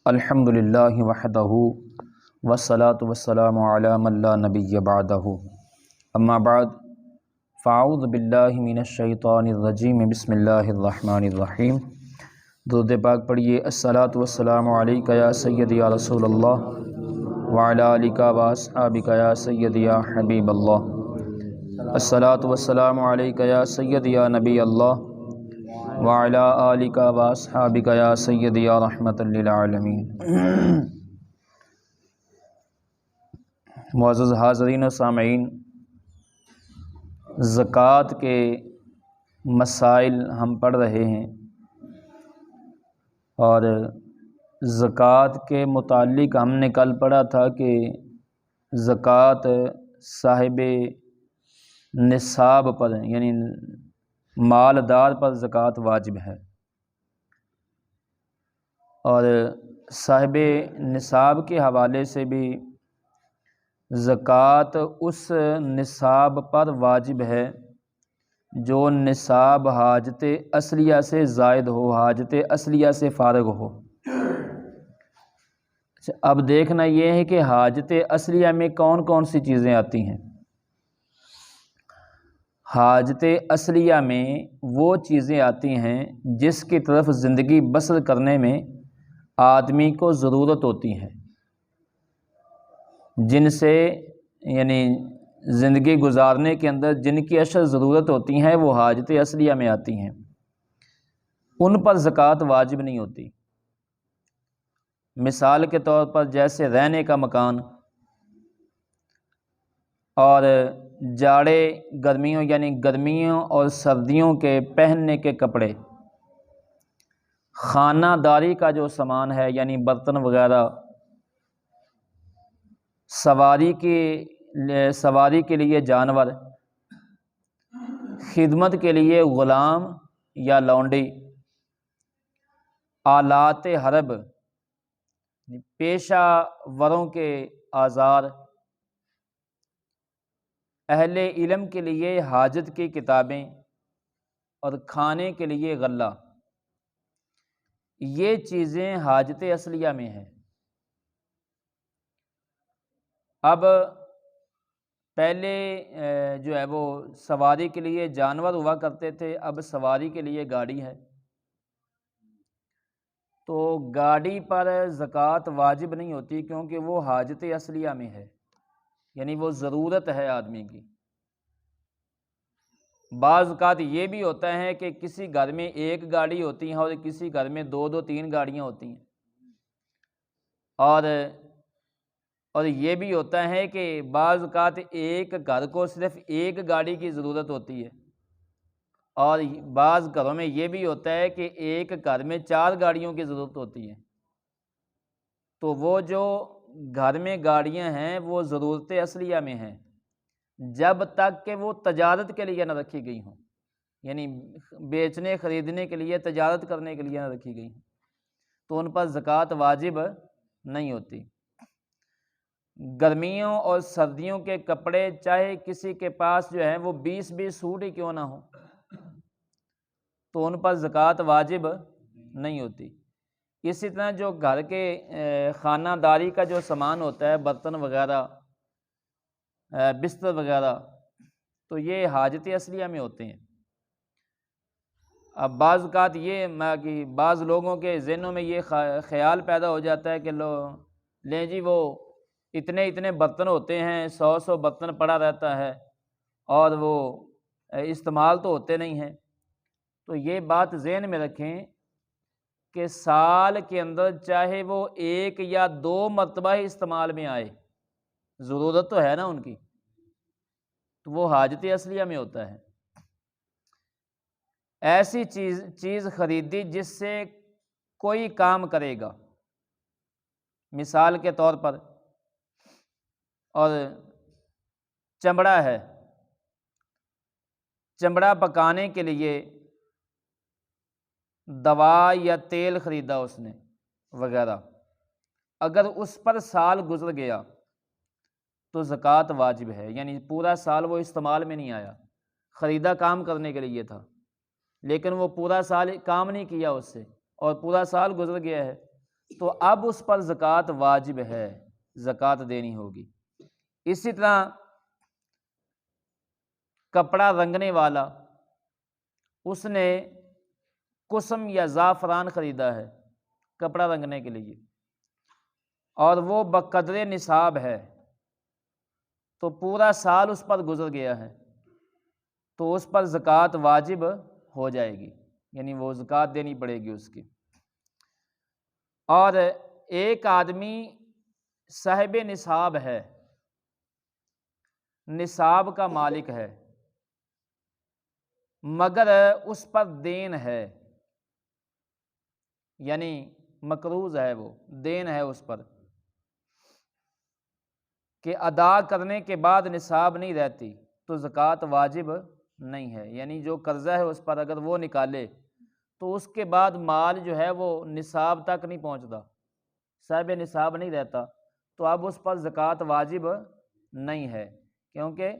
الحمدللہ وحدہ والصلاة والسلام علی من لا نبی بعدہ اما بعد فاعوذ باللہ من الشیطان الرجیم بسم اللہ الرحمن الرحیم۔ درود پاک پڑھیے۔ الصلاة والسلام علیکہ یا سیدی یا رسول اللہ وعلی آلکہ واصحابکہ یا سیدی یا حبیب اللہ۔ الصلاة والسلام علیکہ یا سیدی یا نبی اللہ وعلی آلکہ واصحابکہ یا سیدی یا رحمۃ للعالمین۔ معزز حاضرین و سامعین، زکوٰۃ کے مسائل ہم پڑھ رہے ہیں اور زکوٰۃ کے متعلق ہم نے کل پڑھا تھا کہ زکوٰۃ صاحب نصاب پر یعنی مالدار پر زکوٰۃ واجب ہے، اور صاحب نصاب کے حوالے سے بھی زکوٰۃ اس نصاب پر واجب ہے جو نصاب حاجت اصلیہ سے زائد ہو، حاجت اصلیہ سے فارغ ہو۔ اب دیکھنا یہ ہے کہ حاجت اصلیہ میں کون کون سی چیزیں آتی ہیں۔ حاجت اصلیہ میں وہ چیزیں آتی ہیں جس کی طرف زندگی بسر کرنے میں آدمی کو ضرورت ہوتی ہے، جن سے یعنی زندگی گزارنے کے اندر جن کی اشد ضرورت ہوتی ہیں وہ حاجت اصلیہ میں آتی ہیں، ان پر زکوٰۃ واجب نہیں ہوتی۔ مثال کے طور پر جیسے رہنے کا مکان اور جاڑے گرمیوں یعنی گرمیوں اور سردیوں کے پہننے کے کپڑے، خانہ داری کا جو سامان ہے یعنی برتن وغیرہ، سواری کے لیے جانور، خدمت کے لیے غلام یا لونڈی، آلات حرب پیشہ وروں کے آزار، اہل علم کے لیے حاجت کی کتابیں اور کھانے کے لیے غلہ، یہ چیزیں حاجت اصلیہ میں ہیں۔ اب پہلے جو ہے وہ سواری کے لیے جانور ہوا کرتے تھے، اب سواری کے لیے گاڑی ہے، تو گاڑی پر زکوٰۃ واجب نہیں ہوتی کیونکہ وہ حاجت اصلیہ میں ہے، یعنی وہ ضرورت ہے آدمی کی۔ بعض اوقات یہ بھی ہوتا ہے کہ کسی گھر میں ایک گاڑی ہوتی ہے اور کسی گھر میں دو دو تین گاڑیاں ہوتی ہیں، اور یہ بھی ہوتا ہے کہ بعض اوقات ایک گھر کو صرف ایک گاڑی کی ضرورت ہوتی ہے، اور بعض گھروں میں یہ بھی ہوتا ہے کہ ایک گھر میں 4 گاڑیوں کی ضرورت ہوتی ہے۔ تو وہ جو گھر میں گاڑیاں ہیں وہ ضرورت اصلیہ میں ہیں جب تک کہ وہ تجارت کے لیے نہ رکھی گئی ہوں، یعنی بیچنے خریدنے کے لیے، تجارت کرنے کے لیے نہ رکھی گئی ہوں، تو ان پر زکوٰۃ واجب نہیں ہوتی۔ گرمیوں اور سردیوں کے کپڑے چاہے کسی کے پاس جو ہے وہ 20 سوٹ ہی کیوں نہ ہو، تو ان پر زکوٰۃ واجب نہیں ہوتی۔ اسی طرح جو گھر کے خانہ داری کا جو سامان ہوتا ہے، برتن وغیرہ، بستر وغیرہ، تو یہ حاجت اصلیہ میں ہوتے ہیں۔ اب بعض اوقات یہ کہ بعض لوگوں کے ذہنوں میں یہ خیال پیدا ہو جاتا ہے کہ لیں جی وہ اتنے برتن ہوتے ہیں، 100 برتن پڑا رہتا ہے اور وہ استعمال تو ہوتے نہیں ہیں۔ تو یہ بات ذہن میں رکھیں کہ سال کے اندر چاہے وہ 1 یا 2 مرتبہ ہی استعمال میں آئے، ضرورت تو ہے نا ان کی، تو وہ حاجت اصلیہ میں ہوتا ہے۔ ایسی چیز خریدی جس سے کوئی کام کرے گا، مثال کے طور پر اور چمڑا ہے، چمڑا پکانے کے لیے دوا یا تیل خریدا اس نے وغیرہ، اگر اس پر سال گزر گیا تو زکوٰۃ واجب ہے، یعنی پورا سال وہ استعمال میں نہیں آیا، خریدا کام کرنے کے لیے تھا لیکن وہ پورا سال کام نہیں کیا اس سے اور پورا سال گزر گیا ہے، تو اب اس پر زکوٰۃ واجب ہے، زکوٰۃ دینی ہوگی۔ اسی طرح کپڑا رنگنے والا، اس نے کسم یا زعفران خریدا ہے کپڑا رنگنے کے لیے، اور وہ بقدر نصاب ہے، تو پورا سال اس پر گزر گیا ہے، تو اس پر زکوٰۃ واجب ہو جائے گی، یعنی وہ زکوٰۃ دینی پڑے گی اس کی۔ اور ایک آدمی صاحب نصاب ہے، نصاب کا مالک ہے، مگر اس پر دین ہے، یعنی مقروض ہے، وہ دین ہے اس پر کہ ادا کرنے کے بعد نصاب نہیں رہتی، تو زکوٰۃ واجب نہیں ہے۔ یعنی جو قرضہ ہے اس پر اگر وہ نکالے تو اس کے بعد مال جو ہے وہ نصاب تک نہیں پہنچتا، صاحب نصاب نہیں رہتا، تو اب اس پر زکوٰۃ واجب نہیں ہے، کیونکہ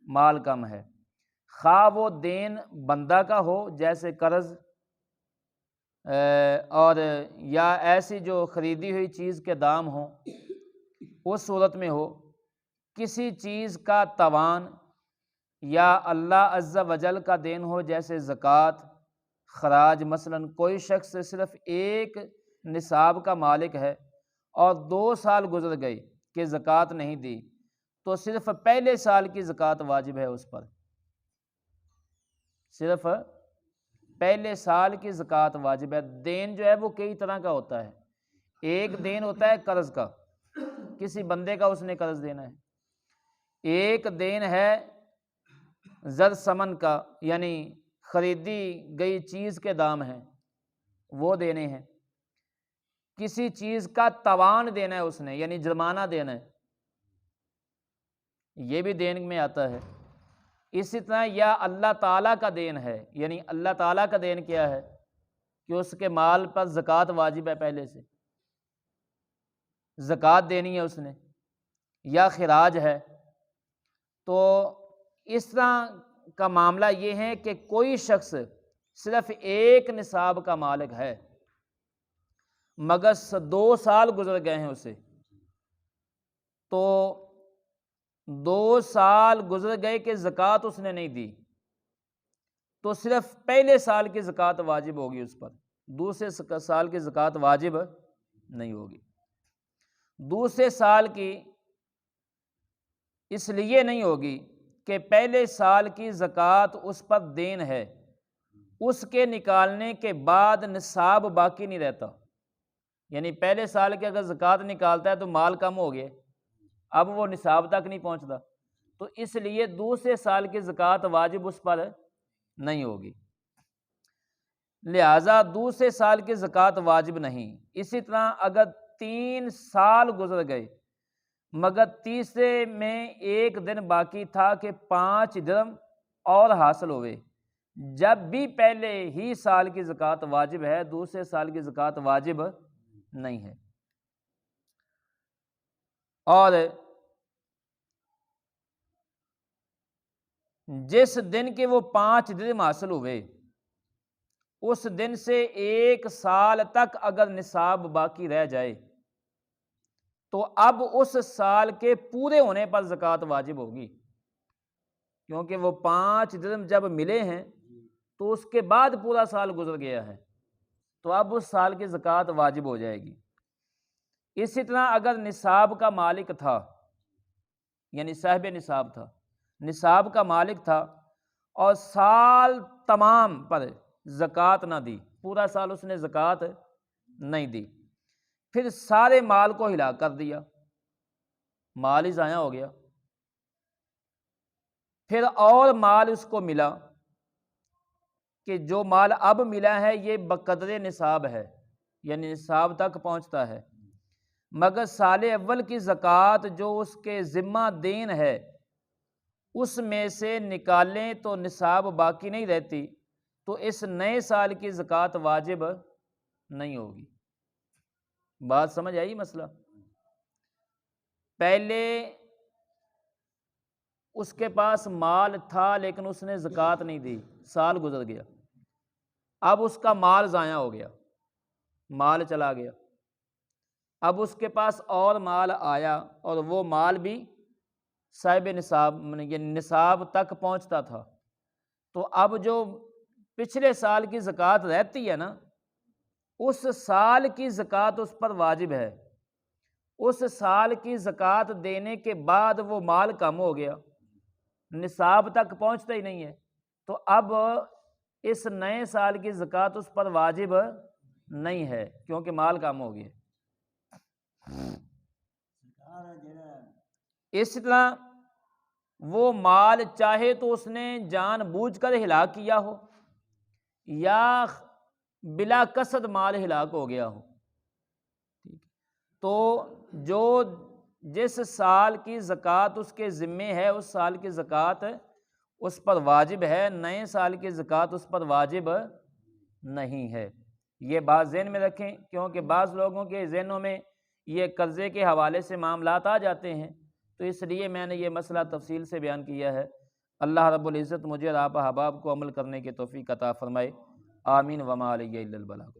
مال کم ہے۔ خواہ وہ دین بندہ کا ہو جیسے قرض، اور یا ایسی جو خریدی ہوئی چیز کے دام ہوں، اس صورت میں ہو، کسی چیز کا توان، یا اللہ عز و جل کا دین ہو جیسے زکوٰۃ، خراج۔ مثلاً کوئی شخص صرف ایک نصاب کا مالک ہے اور 2 سال گزر گئے کہ زکوٰۃ نہیں دی، تو صرف پہلے سال کی زکوٰۃ واجب ہے اس پر، صرف پہلے سال کی زکوٰۃ واجب ہے۔ دین جو ہے وہ کئی طرح کا ہوتا ہے، ایک دین ہوتا ہے قرض کا، کسی بندے کا اس نے قرض دینا ہے، ایک دین ہے زر ثمن کا، یعنی خریدی گئی چیز کے دام ہیں وہ دینے ہیں، کسی چیز کا توان دینا ہے اس نے، یعنی جرمانہ دینا ہے، یہ بھی دین میں آتا ہے۔ اسی طرح یا اللہ تعالیٰ کا دین ہے، یعنی اللہ تعالیٰ کا دین کیا ہے کہ اس کے مال پر زکوٰۃ واجب ہے، پہلے سے زکوٰۃ دینی ہے اس نے، یا خراج ہے۔ تو اس طرح کا معاملہ یہ ہے کہ کوئی شخص صرف ایک نصاب کا مالک ہے مگر 2 سال گزر گئے ہیں اسے، تو 2 سال گزر گئے کہ زکوٰۃ اس نے نہیں دی، تو صرف پہلے سال کی زکوٰۃ واجب ہوگی اس پر، دوسرے سال کی زکوٰۃ واجب نہیں ہوگی۔ دوسرے سال کی اس لیے نہیں ہوگی کہ پہلے سال کی زکوٰۃ اس پر دین ہے، اس کے نکالنے کے بعد نصاب باقی نہیں رہتا، یعنی پہلے سال کے اگر زکوٰۃ نکالتا ہے تو مال کم ہو گیا، اب وہ نصاب تک نہیں پہنچتا، تو اس لیے دوسرے سال کی زکوٰۃ واجب اس پر نہیں ہوگی، لہٰذا دوسرے سال کی زکوٰۃ واجب نہیں۔ اسی طرح اگر 3 سال گزر گئے مگر تیسرے میں ایک دن باقی تھا کہ 5 درہم اور حاصل ہوئے، جب بھی پہلے ہی سال کی زکوٰۃ واجب ہے، دوسرے سال کی زکوٰۃ واجب نہیں ہے۔ اور جس دن کے وہ 5 درہم حاصل ہوئے، اس دن سے 1 سال تک اگر نصاب باقی رہ جائے تو اب اس سال کے پورے ہونے پر زکوٰۃ واجب ہوگی، کیونکہ وہ 5 درہم جب ملے ہیں تو اس کے بعد پورا سال گزر گیا ہے، تو اب اس سال کی زکوٰۃ واجب ہو جائے گی۔ اسی طرح اگر نصاب کا مالک تھا، یعنی صاحب نصاب تھا، نصاب کا مالک تھا اور سال تمام پر زکوٰۃ نہ دی، پورا سال اس نے زکوٰۃ نہیں دی، پھر سارے مال کو ہلاک کر دیا، مال ہی ضائع ہو گیا، پھر اور مال اس کو ملا کہ جو مال اب ملا ہے یہ بقدر نصاب ہے، یعنی نصاب تک پہنچتا ہے، مگر سال اول کی زکوٰۃ جو اس کے ذمہ دین ہے اس میں سے نکالیں تو نصاب باقی نہیں رہتی، تو اس نئے سال کی زکوٰۃ واجب نہیں ہوگی۔ بات سمجھ آئی مسئلہ؟ پہلے اس کے پاس مال تھا لیکن اس نے زکوٰۃ نہیں دی، سال گزر گیا، اب اس کا مال ضائع ہو گیا، مال چلا گیا، اب اس کے پاس اور مال آیا اور وہ مال بھی صاحب نصاب یعنی نصاب تک پہنچتا تھا، تو اب جو پچھلے سال کی زکوٰۃ رہتی ہے نا، اس سال کی زکوٰۃ اس پر واجب ہے۔ اس سال کی زکوٰۃ دینے کے بعد وہ مال کم ہو گیا، نصاب تک پہنچتا ہی نہیں ہے، تو اب اس نئے سال کی زکوٰۃ اس پر واجب نہیں ہے کیونکہ مال کم ہو گیا۔ اس طرح وہ مال چاہے تو اس نے جان بوجھ کر ہلاک کیا ہو یا بلا قصد مال ہلاک ہو گیا ہو، تو جو جس سال کی زکوٰۃ اس کے ذمے ہے اس سال کی زکوٰۃ اس پر واجب ہے، نئے سال کی زکوٰۃ اس پر واجب نہیں ہے۔ یہ بات ذہن میں رکھیں، کیونکہ بعض لوگوں کے ذہنوں میں یہ قرضے کے حوالے سے معاملات آ جاتے ہیں، تو اس لیے میں نے یہ مسئلہ تفصیل سے بیان کیا ہے۔ اللہ رب العزت مجھے اور آپ احباب کو عمل کرنے کی توفیق عطا فرمائے، آمین۔ وما علیہ الا البلاغ۔